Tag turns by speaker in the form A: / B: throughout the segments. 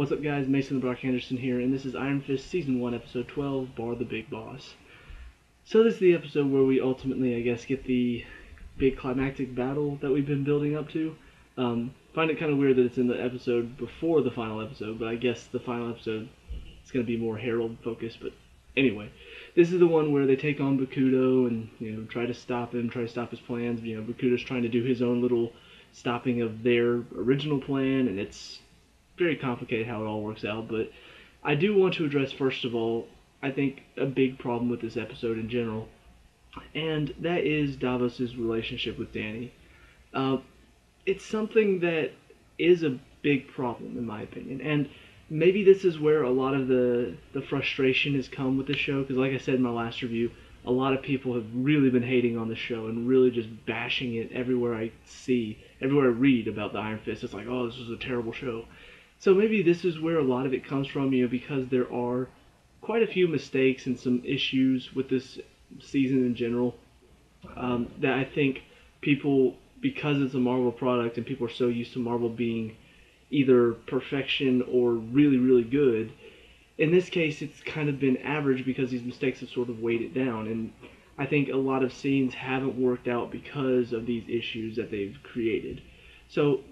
A: What's up, guys? Mason the Brock Henderson here, and this is Iron Fist Season 1, Episode 12, Bar the Big Boss. So this is the episode where we ultimately, I guess, get the big climactic battle that we've been building up to. Find it kind of weird that it's in the episode before the final episode, but I guess the final episode is going to be more Herald-focused, but anyway. This is the one where they take on Bakudo and, try to stop him, try to stop his plans. Bakudo's trying to do his own little stopping of their original plan, and it's very complicated how it all works out, but I do want to address, first of all, I think a big problem with this episode in general, and that is Davos' relationship with Danny. It's something that is a big problem, in my opinion, and maybe this is where a lot of the frustration has come with the show, because like I said in my last review, a lot of people have really been hating on the show and really just bashing it everywhere I read about the Iron Fist. It's like, oh, this is a terrible show. So maybe this is where a lot of it comes from, because there are quite a few mistakes and some issues with this season in general that I think people, because it's a Marvel product and people are so used to Marvel being either perfection or really, really good, in this case it's kind of been average because these mistakes have sort of weighed it down, and I think a lot of scenes haven't worked out because of these issues that they've created. So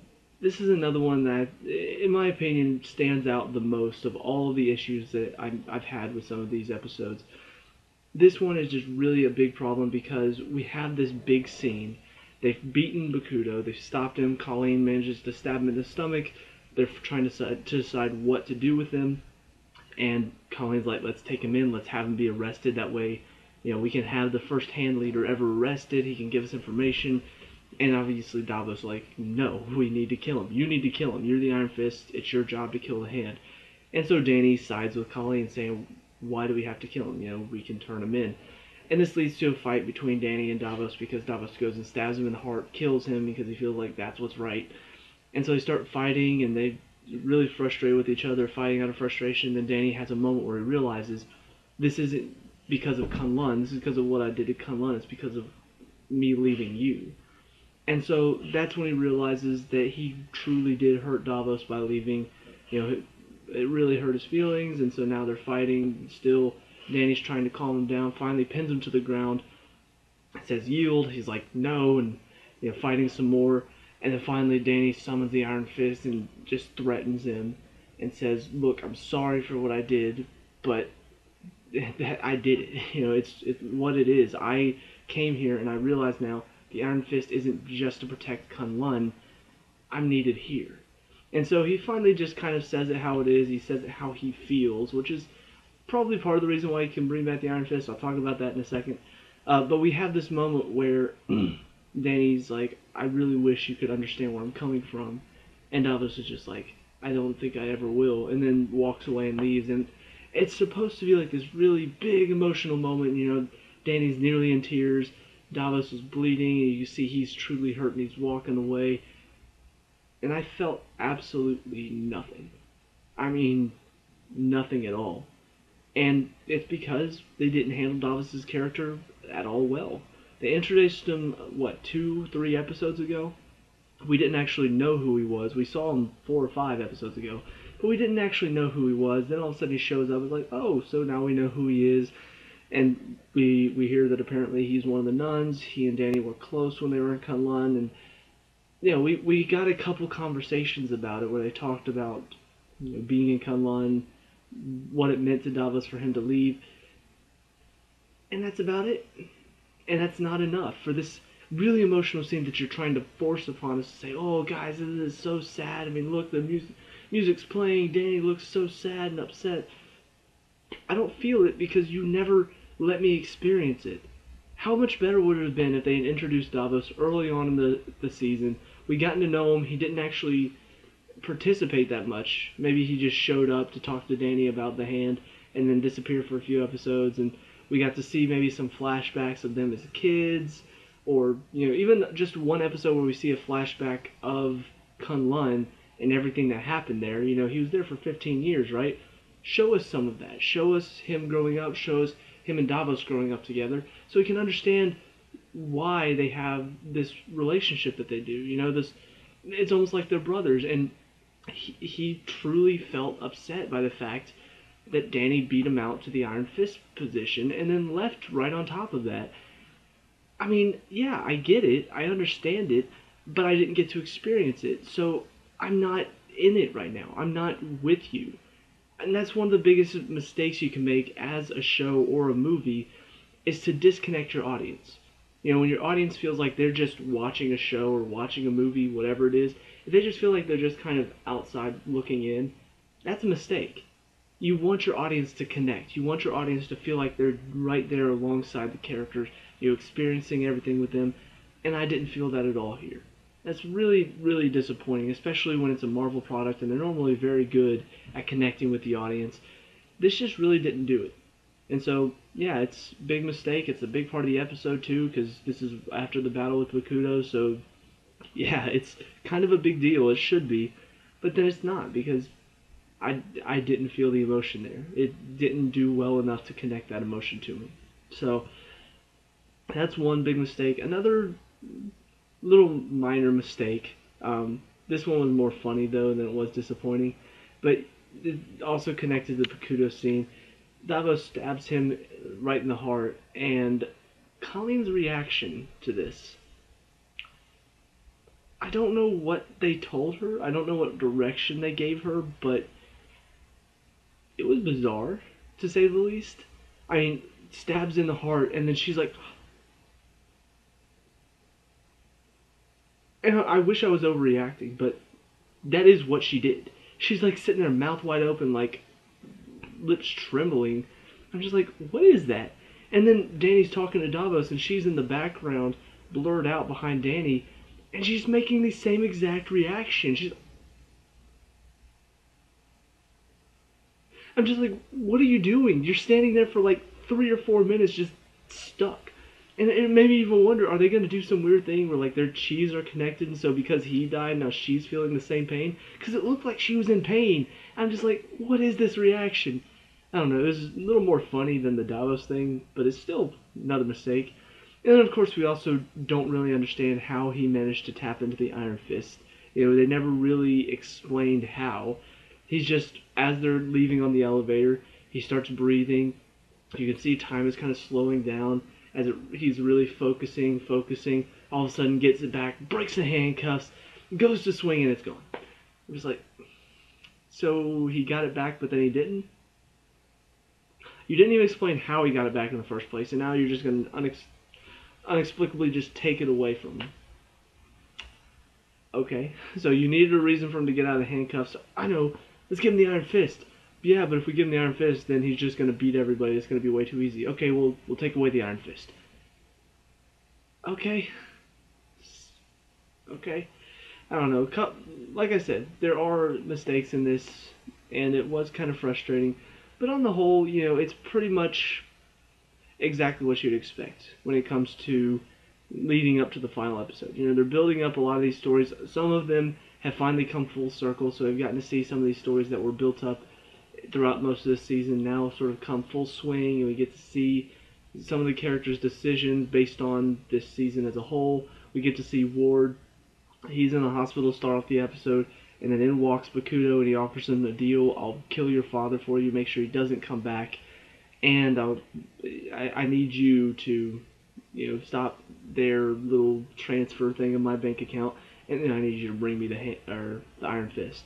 A: this is another one that, in my opinion, stands out the most of all of the issues that I've had with some of these episodes. This one is just really a big problem because we have this big scene. They've beaten Bakudo, they've stopped him, Colleen manages to stab him in the stomach, they're trying to decide what to do with him, and Colleen's like, let's take him in, let's have him be arrested, that way, we can have the first hand leader ever arrested, he can give us information. And obviously Davos like, no, we need to kill him. You need to kill him. You're the Iron Fist. It's your job to kill the Hand. And so Danny sides with Colleen saying, why do we have to kill him? We can turn him in. And this leads to a fight between Danny and Davos because Davos goes and stabs him in the heart, kills him because he feels like that's what's right. And so they start fighting and they really frustrated with each other, fighting out of frustration. Then Danny has a moment where he realizes this isn't because of Kunlun. This is because of what I did to Kunlun. It's because of me leaving you. And so that's when he realizes that he truly did hurt Davos by leaving. It really hurt his feelings, and so now they're fighting. Still, Danny's trying to calm him down, finally pins him to the ground, says yield. He's like, no, and fighting some more. And then finally Danny summons the Iron Fist and just threatens him and says, look, I'm sorry for what I did, but I did it. It's what it is. I came here and I realize now the Iron Fist isn't just to protect Kunlun. I'm needed here. And so he finally just kind of says it how it is. He says it how he feels, which is probably part of the reason why he can bring back the Iron Fist. I'll talk about that in a second. But we have this moment where Danny's like, I really wish you could understand where I'm coming from. And Davos is just like, I don't think I ever will. And then walks away and leaves. And it's supposed to be like this really big emotional moment. Danny's nearly in tears. Davos is bleeding, and you see he's truly hurt, and he's walking away. And I felt absolutely nothing. I mean, nothing at all. And it's because they didn't handle Davos' character at all well. They introduced him, 2-3 episodes ago? We didn't actually know who he was. We saw him 4 or 5 episodes ago, but we didn't actually know who he was. Then all of a sudden he shows up, it's like, oh, so now we know who he is. And we hear that apparently he's one of the nuns. He and Danny were close when they were in Kunlun, and we got a couple conversations about it where they talked about being in Kunlun, what it meant to Davos for him to leave, and that's about it. And that's not enough for this really emotional scene that you're trying to force upon us to say, oh guys, this is so sad. I mean, look, the music's playing. Danny looks so sad and upset. I don't feel it because you never let me experience it. How much better would it have been if they had introduced Davos early on in the season? We gotten to know him. He didn't actually participate that much. Maybe he just showed up to talk to Danny about the Hand and then disappeared for a few episodes, and we got to see maybe some flashbacks of them as kids, or even just one episode where we see a flashback of Kunlun and everything that happened there. He was there for 15 years, right? Show us some of that. Show us him growing up. Show us him and Davos growing up together, so we can understand why they have this relationship that they do. It's almost like they're brothers, and he truly felt upset by the fact that Danny beat him out to the Iron Fist position and then left right on top of that. I mean, yeah, I get it, I understand it, but I didn't get to experience it, so I'm not in it right now. I'm not with you. And that's one of the biggest mistakes you can make as a show or a movie is to disconnect your audience. You know, when your audience feels like they're just watching a show or watching a movie, whatever it is, if they just feel like they're just kind of outside looking in, that's a mistake. You want your audience to connect. You want your audience to feel like they're right there alongside the characters, you know, experiencing everything with them, and I didn't feel that at all here. That's really, really disappointing, especially when it's a Marvel product and they're normally very good at connecting with the audience. This just really didn't do it. And so, yeah, it's a big mistake. It's a big part of the episode, too, because this is after the battle with Bakuto, so, yeah, it's kind of a big deal. It should be. But then it's not, because I didn't feel the emotion there. It didn't do well enough to connect that emotion to me. So, that's one big mistake. Another little minor mistake. This one was more funny, though, than it was disappointing. But it also connected to the Bakuto scene. Davos stabs him right in the heart, and Colleen's reaction to this. I don't know what they told her. I don't know what direction they gave her, but it was bizarre, to say the least. I mean, stabs in the heart, and then she's like, and I wish I was overreacting, but that is what she did. She's like sitting there, mouth wide open, like lips trembling. I'm just like, what is that? And then Danny's talking to Davos, and she's in the background, blurred out behind Danny, and she's making the same exact reaction. I'm just like, what are you doing? You're standing there for like 3 or 4 minutes, just stuck. And it made me even wonder, are they going to do some weird thing where like their chis are connected, and so because he died, now she's feeling the same pain? Because it looked like she was in pain. I'm just like, what is this reaction? I don't know, it was a little more funny than the Davos thing, but it's still another mistake. And then, of course, we also don't really understand how he managed to tap into the Iron Fist. You know, they never really explained how. He's just, as they're leaving on the elevator, he starts breathing. You can see time is kind of slowing down as he's really focusing. All of a sudden, gets it back, breaks the handcuffs, goes to swing, and it's gone. I'm just like, so he got it back, but then he didn't? You didn't even explain how he got it back in the first place, and now you're just going to inexplicably just take it away from him. Okay, so you needed a reason for him to get out of the handcuffs. I know, let's give him the Iron Fist. Yeah, but if we give him the Iron Fist, then he's just going to beat everybody. It's going to be way too easy. Okay, we'll take away the Iron Fist. Okay. Okay. I don't know. Like I said, there are mistakes in this, and it was kind of frustrating. But on the whole, you know, it's pretty much exactly what you'd expect when it comes to leading up to the final episode. You know, they're building up a lot of these stories. Some of them have finally come full circle, so we've gotten to see some of these stories that were built up throughout most of this season now sort of come full swing, and we get to see some of the characters' decisions based on this season as a whole. We get to see Ward. He's in the hospital to start off the episode, and then in walks Bakuto, and he offers him a deal. I'll kill your father for you, make sure he doesn't come back, and I need you to, you know, stop their little transfer thing in my bank account, and then I need you to bring me the Iron Fist.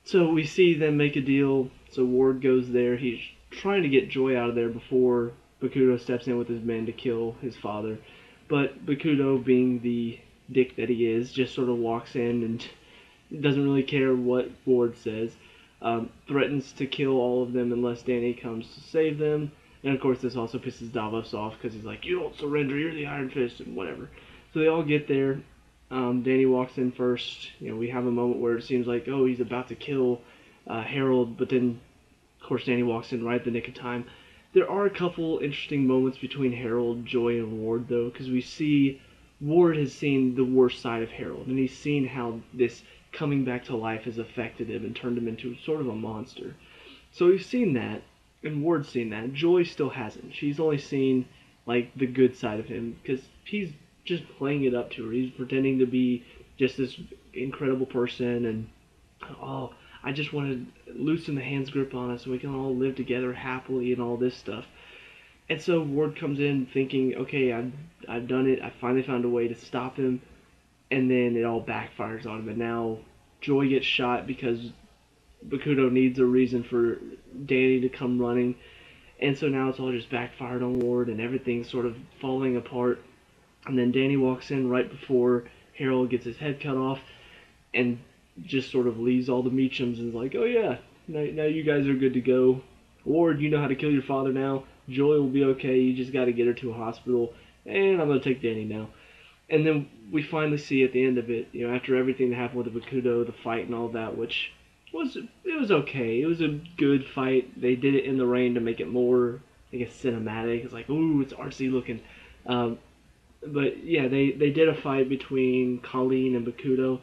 A: So we see them make a deal. So Ward goes there. He's trying to get Joy out of there before Bakuto steps in with his men to kill his father. But Bakuto, being the dick that he is, just sort of walks in and doesn't really care what Ward says. Threatens to kill all of them unless Danny comes to save them. And of course this also pisses Davos off because he's like, you don't surrender, you're the Iron Fist, and whatever. So they all get there. Danny walks in first. You know, we have a moment where it seems like, oh, he's about to kill Harold, but then, of course, Danny walks in right at the nick of time. There are a couple interesting moments between Harold, Joy, and Ward, though, because we see Ward has seen the worst side of Harold, and he's seen how this coming back to life has affected him and turned him into sort of a monster. So we've seen that, and Ward's seen that. Joy still hasn't. She's only seen, like, the good side of him, because he's just playing it up to her. He's pretending to be just this incredible person, and oh, I just want to loosen the hand's grip on us so we can all live together happily and all this stuff. And so Ward comes in thinking, okay, I've done it. I finally found a way to stop him. And then it all backfires on him. And now Joy gets shot because Bakudo needs a reason for Danny to come running. And so now it's all just backfired on Ward and everything's sort of falling apart. And then Danny walks in right before Harold gets his head cut off and just sort of leaves all the Meachums and is like, oh yeah, now you guys are good to go. Ward, you know how to kill your father now. Joy will be okay. You just got to get her to a hospital. And I'm going to take Danny now. And then we finally see at the end of it, after everything that happened with the Bakudo, the fight and all that, which was okay. It was a good fight. They did it in the rain to make it more, I guess, cinematic. It's like, ooh, it's artsy looking. But yeah, they did a fight between Colleen and Bakudo.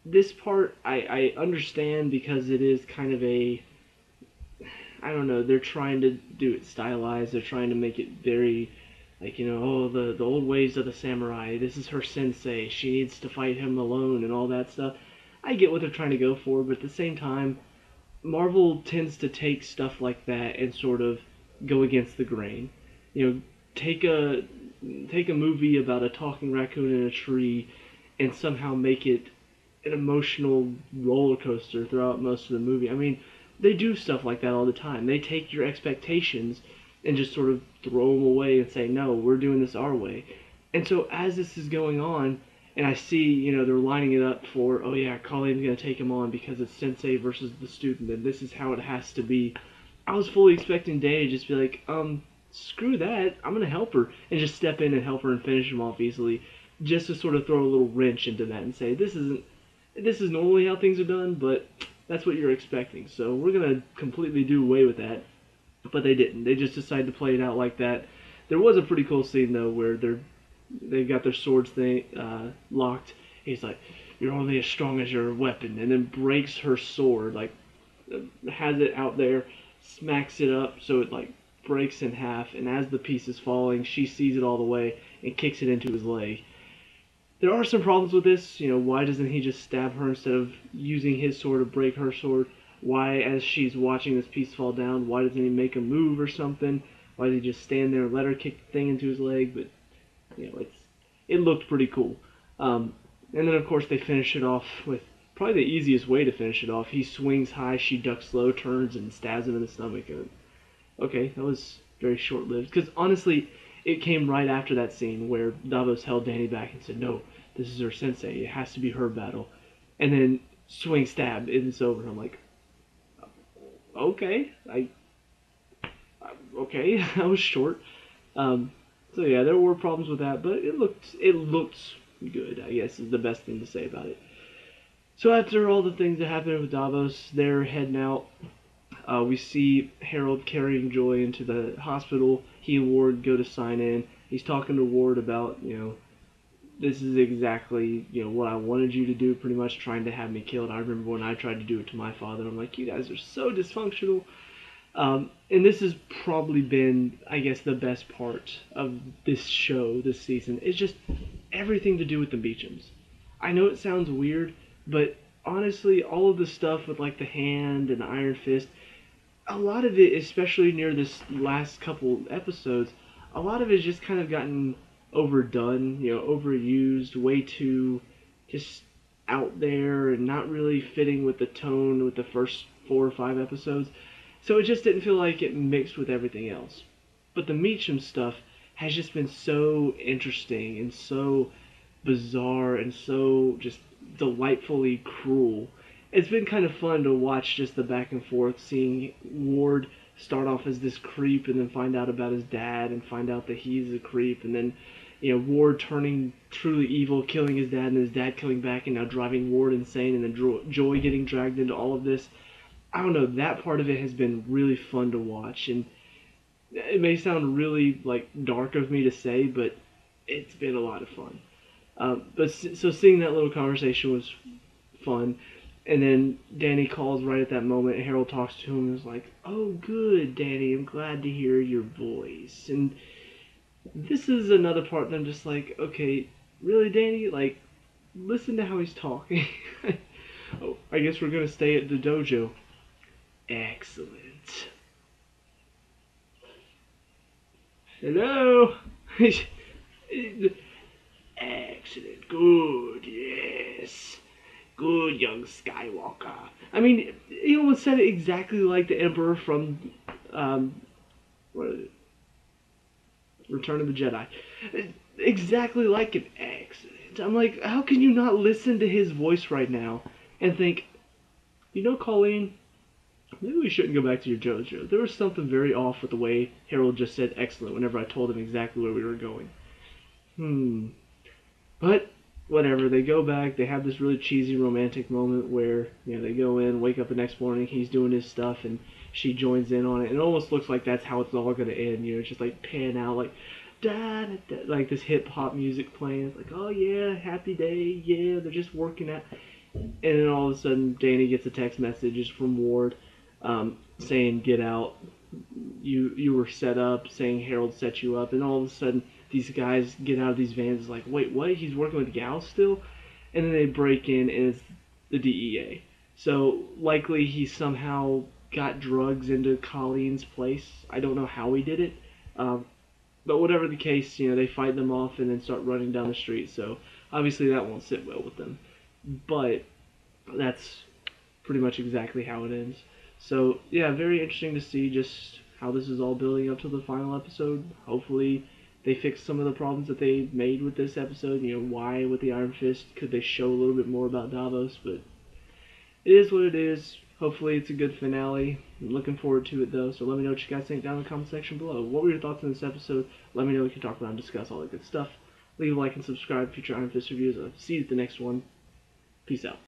A: This part I understand because it is kind of I don't know, they're trying to do it stylized. They're trying to make it very, like, the old ways of the samurai. This is her sensei. She needs to fight him alone and all that stuff. I get what they're trying to go for, but at the same time, Marvel tends to take stuff like that and sort of go against the grain. Take a movie about a talking raccoon in a tree and somehow make it an emotional roller coaster throughout most of the movie. I mean, they do stuff like that all the time. They take your expectations and just sort of throw them away and say, no, we're doing this our way. And so as this is going on, and I see, they're lining it up for, oh yeah, Colleen's going to take him on because it's sensei versus the student, and this is how it has to be. I was fully expecting Danny to just be like, screw that, I'm going to help her, and just step in and help her and finish him off easily, just to sort of throw a little wrench into that and say, this is normally how things are done, but that's what you're expecting, so we're going to completely do away with that. But they didn't. They just decided to play it out like that. There was a pretty cool scene, though, where they've got their swords locked. He's like, you're only as strong as your weapon, and then breaks her sword, like, has it out there, smacks it up so it, like, breaks in half, and as the piece is falling, she sees it all the way and kicks it into his leg. There are some problems with this. Why doesn't he just stab her instead of using his sword to break her sword? Why, as she's watching this piece fall down, why doesn't he make a move or something? Why does he just stand there and let her kick the thing into his leg? But, it looked pretty cool. And then, of course, they finish it off with probably the easiest way to finish it off. He swings high, she ducks low, turns, and stabs him in the stomach. Okay, that was very short-lived. Because, honestly, it came right after that scene where Davos held Danny back and said, no, this is her sensei. It has to be her battle. And then swing, stab, and it's over. I'm like, okay, okay, that was short. So yeah, there were problems with that, but it looked good, I guess is the best thing to say about it. So after all the things that happened with Davos, they're heading out. We see Harold carrying Joy into the hospital. He and Ward go to sign in. He's talking to Ward about, this is exactly, what I wanted you to do, pretty much trying to have me killed. I remember when I tried to do it to my father. I'm like, you guys are so dysfunctional. And this has probably been, I guess, the best part of this show this season. It's just everything to do with the Beechams. I know it sounds weird, but honestly, all of the stuff with, like, the hand and the Iron Fist, a lot of it, especially near this last couple episodes, a lot of it has just kind of gotten overdone, overused, way too just out there and not really fitting with the tone with the first 4 or 5 episodes. So it just didn't feel like it mixed with everything else. But the Meacham stuff has just been so interesting and so bizarre and so just delightfully cruel. It's been kind of fun to watch just the back and forth, seeing Ward start off as this creep and then find out about his dad and find out that he's a creep, and then Ward turning truly evil, killing his dad, and his dad coming back and now driving Ward insane, and then Joy getting dragged into all of this. I don't know, that part of it has been really fun to watch, and it may sound really, like, dark of me to say, but it's been a lot of fun. So seeing that little conversation was fun, and then Danny calls right at that moment, and Harold talks to him and is like, oh, good, Danny, I'm glad to hear your voice. And this is another part that I'm just like, okay, really, Danny? Like, listen to how he's talking. Oh, I guess we're gonna stay at the dojo. Excellent. Hello? Excellent. Good, yes. Good, young Skywalker. I mean, he almost said it exactly like the Emperor from, what is it? Return of the Jedi. Exactly like an excellent. I'm like, how can you not listen to his voice right now and think, Colleen, maybe we shouldn't go back to your JoJo. There was something very off with the way Harold just said excellent whenever I told him exactly where we were going. But whatever, they go back, they have this really cheesy romantic moment where, they go in, wake up the next morning, he's doing his stuff, and she joins in on it, and it almost looks like that's how it's all gonna end, it's just like pan out, like, da, da, da, like this hip hop music playing, it's like, oh yeah, happy day, yeah, they're just working out, and then all of a sudden, Danny gets a text message from Ward, saying, get out, you were set up, saying Harold set you up, and all of a sudden, these guys get out of these vans. It's like, wait, what? He's working with Gal still? And then they break in, and it's the DEA. So likely he somehow got drugs into Colleen's place. I don't know how he did it, but whatever the case, they fight them off and then start running down the street. So obviously that won't sit well with them. But that's pretty much exactly how it ends. So yeah, very interesting to see just how this is all building up to the final episode. Hopefully they fix some of the problems that they made with this episode. Why with the Iron Fist could they show a little bit more about Davos? But it is what it is. Hopefully it's a good finale. I'm looking forward to it though. So let me know what you guys think down in the comment section below. What were your thoughts on this episode? Let me know. We can talk about and discuss all that good stuff. Leave a like and subscribe for future Iron Fist reviews. I'll see you at the next one. Peace out.